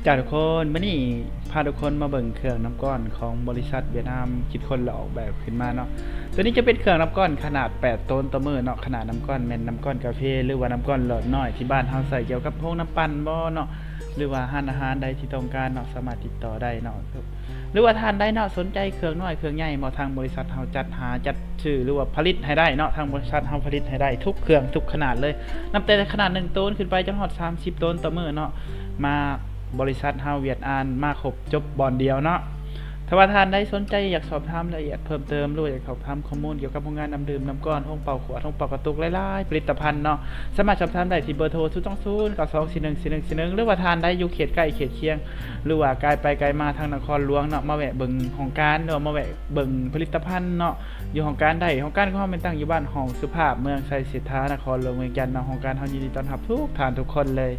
จากทุกคนมื่อนี้พาทุกคนมาเบิ่งเครื่องน้ำก้อนของบริษัทเวียดนามคิดคนและออกแบบขึ้นมาเนาะตัวนี้จะเป็นเครื่องน้ำก้อนขนาด8 ต้นต่อมือเนาะขนาดน้ำก้อนแม่นน้ำก้อนกาแฟหรือว่าน้ำก้อนหลอดน้อยที่บ้านเฮาใส่เกี่ยวกับพวกน้ำปั่นบ่เนาะหรือว่าร้านอาหารใดที่ต้องการเนาะสามารถติดต่อได้เนาะหรือว่าท่านใดเนาะสนใจเครื่องน้อยเครื่องใหญ่บ่ทางบริษัทเฮาจัดหาจัดซื้อหรือว่าผลิตให้ได้เนาะทางบริษัทเฮาผลิตให้ได้ทุกเครื่องทุกขนาดเลยนับแต่ขนาด1ต้นขึ้นไปจนฮอด30ต้นต่อมือเนาะมาบริษัทเฮาเวียดอานมาครบจบบอนเดียวเนาะถ้าว่าท่านได้สนใจอยากสอบถามรายละเอียดเพิ่มเติมหรืออยากสอบถามข้อมูลเกี่ยวกับโรงงานน้ำดื่มน้ำก้อนห้องเป่าขวดห้องเป่ากระตุกหลายๆผลิตภัณฑ์เนาะสามารถสอบถามได้ที่เบอร์โทร020 92414141หรือว่าท่านได้อยู่เขตใกล้เขตเคียงหรือว่าไกลไปไกลมาทางนครหลวงเนาะมาแวะเบิ่งของการเนาะมาแวะเบิ่งผลิตภัณฑ์เนาะอยู่ของการได้ของการของเฮาเป็นตั้งอยู่บ้านห้องสุภาพเมืองไซเศรษฐานครหลวงเวียงจันทน์เนาะของการเฮายินดีต้อนรับทุกท่านทุกคนเลย